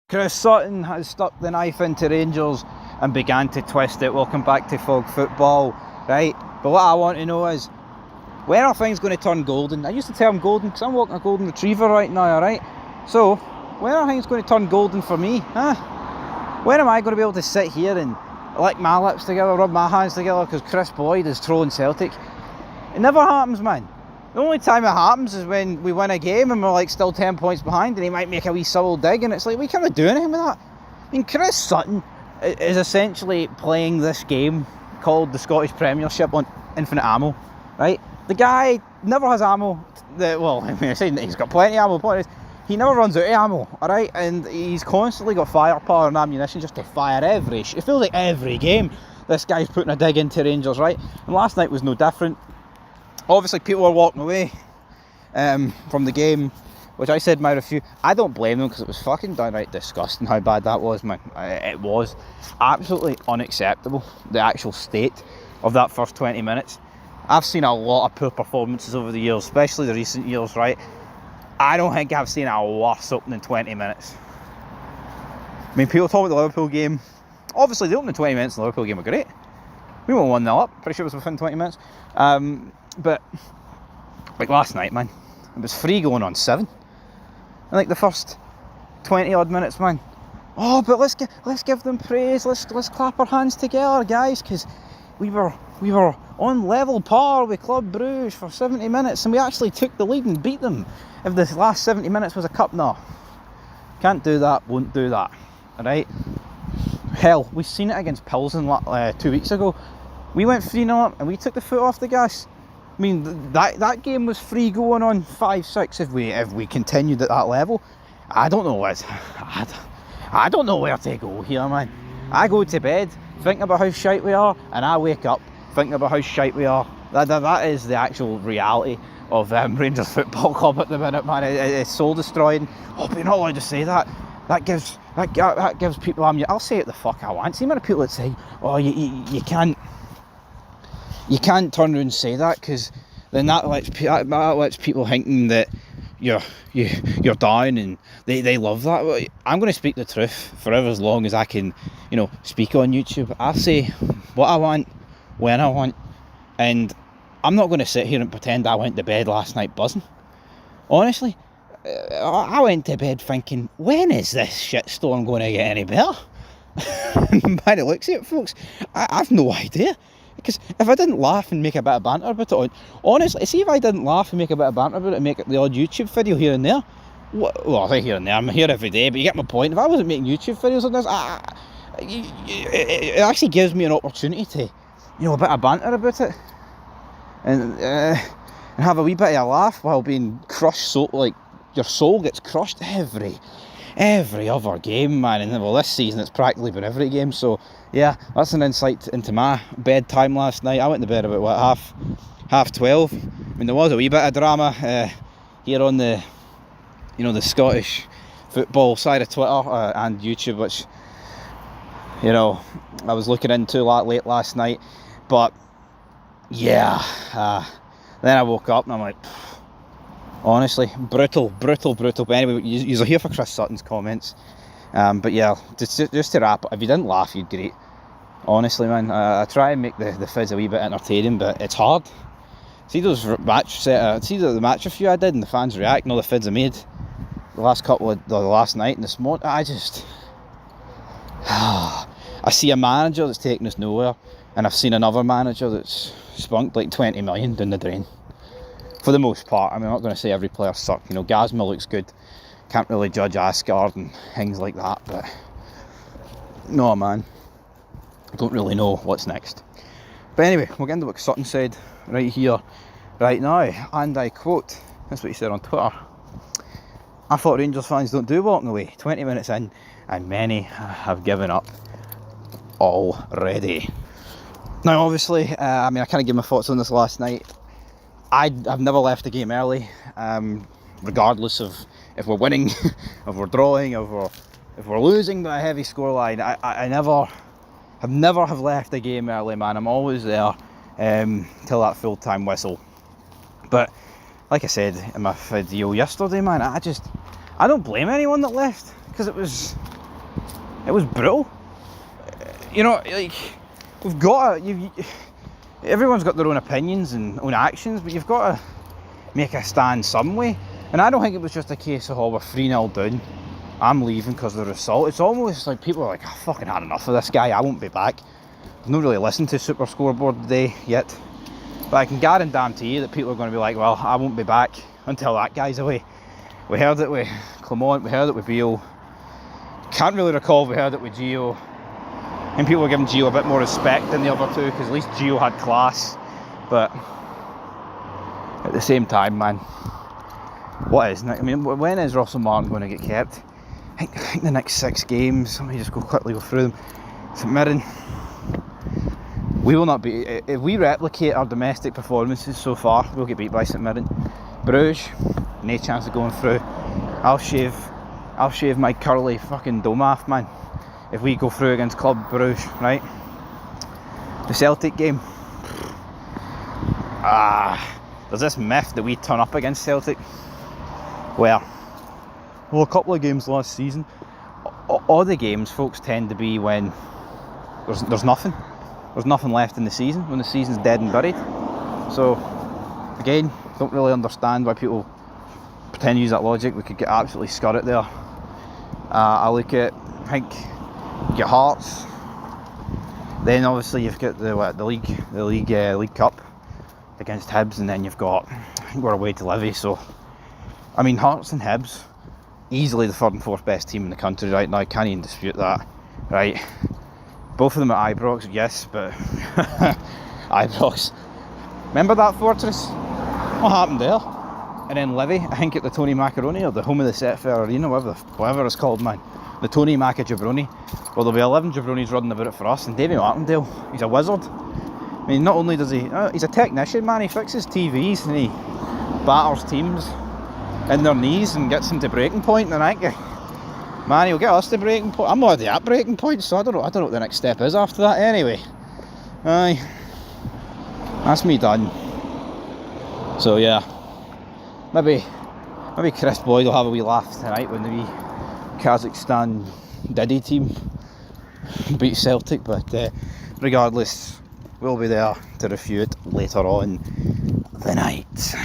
Chris Sutton has stuck the knife into Rangers and began to twist it. Welcome back to Fog Football, right? But what I want to know is, when are things going to turn golden? I used to tell him golden because I'm walking a golden retriever right now, alright? So, when are things going to turn golden for me, huh? When am I going to be able to sit here and lick my lips together, rub my hands together because Chris Boyd is throwing Celtic? It never happens, man. The only time it happens is when we win a game and we're like still 10 points behind and he might make a wee subtle dig and it's like, we can't do anything with that. I mean, Chris Sutton is essentially playing this game called the Scottish Premiership on infinite ammo, right? The guy never has ammo. Well, I mean, I say he's got plenty of ammo, the point is, he never runs out of ammo, alright? And he's constantly got firepower and ammunition just to fire it feels like every game this guy's putting a dig into Rangers, right? And last night was no different. Obviously, people are walking away from the game, which I said in my review. I don't blame them because it was fucking downright disgusting how bad that was, man. It was absolutely unacceptable, the actual state of that first 20 minutes. I've seen a lot of poor performances over the years, especially the recent years, right? I don't think I've seen a worse opening 20 minutes. I mean, people talk about the Liverpool game. Obviously, the opening 20 minutes in the Liverpool game were great. We won 1-0 up, pretty sure it was within 20 minutes. But like last night, man, it was 3 going on 7. And like the first 20 odd minutes, man. Oh, but let's give them praise. Let's clap our hands together, guys, because we were on level par with Club Brugge for 70 minutes, and we actually took the lead and beat them. If the last 70 minutes was a cup, no, can't do that. Won't do that. All right. Hell, we've seen it against Pilsen 2 weeks ago. We went 3-0 up and we took the foot off the gas. I mean, that game was 3 going on 5-6 if we continued at that level. I don't know I don't know where to go here, man. I go to bed thinking about how shite we are, and I wake up thinking about how shite we are. That is the actual reality of Rangers Football Club at the minute, man. It's soul destroying. Oh, but you're not allowed to say that. That gives people. I'll say it the fuck I want. See, many people that say, "Oh, you can't." You can't turn around and say that, because then that lets people thinking that you're down, and they love that. I'm going to speak the truth forever as long as I can, speak on YouTube. I say what I want, when I want, and I'm not going to sit here and pretend I went to bed last night buzzing. Honestly, I went to bed thinking, when is this shitstorm going to get any better? By the looks of it, folks, I've no idea. Because if I didn't laugh and make a bit of banter about it, honestly, see if I didn't laugh and make a bit of banter about it and make the odd YouTube video here and there, well, I say here and there, I'm here every day, but you get my point. If I wasn't making YouTube videos on this, it actually gives me an opportunity to, a bit of banter about it, and have a wee bit of a laugh while being crushed, so like your soul gets crushed every other game, man. And well, this season it's practically been every game. So yeah, that's an insight into my bedtime last night. I went to bed about half 12. I mean, there was a wee bit of drama here on the the Scottish football side of Twitter and YouTube, which I was looking into late last night. But yeah, then I woke up and I'm like, honestly, brutal. But anyway, you're here for Chris Sutton's comments. But yeah, just to wrap up, if you didn't laugh, you'd great. Honestly, man, I try and make the fizz a wee bit entertaining, but it's hard. See the match review I did and the fans reacting, all the fids I made the last night and this morning. I see a manager that's taking us nowhere, and I've seen another manager that's spunked like 20 million down the drain. For the most part. I mean, I'm not going to say every player sucked. Gazma looks good. Can't really judge Asgard and things like that. But no, man. I don't really know what's next. But anyway, we'll get into what Sutton said right here, right now. And I quote, that's what he said on Twitter. I thought Rangers fans don't do walking away. 20 minutes in, and many have given up already. Now, obviously, I kind of gave my thoughts on this last night. I've never left the game early, regardless of if we're winning, if we're drawing, if we're losing by a heavy scoreline. I never have left the game early, man. I'm always there till that full-time whistle. But like I said in my video yesterday, man, I don't blame anyone that left, because it was It was brutal. You know, like, we've got to, everyone's got their own opinions and own actions, but you've got to make a stand some way. And I don't think it was just a case of, oh, we're 3-0 down, I'm leaving because of the result. It's almost like people are like, I fucking had enough of this guy, I won't be back. I've not really listened to Super Scoreboard today yet, but I can guarantee you that people are going to be like, well, I won't be back until that guy's away. We heard it with Clement, we heard it with Beale. Can't really recall if we heard it with Gio. And people were giving Gio a bit more respect than the other two, because at least Gio had class. But at the same time, man, what is, I mean, when is Russell Martin going to get kept? I think the next 6 games, let me just quickly go through them. St Mirren, we will not be, if we replicate our domestic performances so far, we'll get beat by St Mirren. Bruges, no chance of going through. I'll shave my curly fucking dome off, man, if we go through against Club Bruges, right? The Celtic game, there's this myth that we turn up against Celtic. Well, a couple of games last season, all the games, folks, tend to be when there's nothing left in the season, when the season's dead and buried. So again, don't really understand why people pretend to use that logic. We could get absolutely scurried there. I look at, I think, you get Hearts, then obviously you've got the League Cup against Hibs, and then you've got, I think we're away to Livy. So I mean, Hearts and Hibs, easily the 3rd and 4th best team in the country right now, I can't even dispute that, right? Both of them at Ibrox, yes, but Ibrox, remember that fortress? What happened there? And then Livy, I think at the Tony Macaroni, or the home of the Setfair Arena, whatever it's called, man. The Tony Maca Jabroni. Well, there'll be 11 Jabronis running about it for us, and Davy Martindale, he's a wizard. I mean, not only does he, he's a technician, man, he fixes TVs and he batters teams in their knees and gets them to breaking point, and I think, man, he'll get us to breaking point. I'm already at breaking point, so I don't know what the next step is after that. Anyway, aye, that's me done. So yeah, maybe Chris Boyd will have a wee laugh tonight when the wee Kazakhstan Diddy team beat Celtic, but regardless, we'll be there to review it later on the night.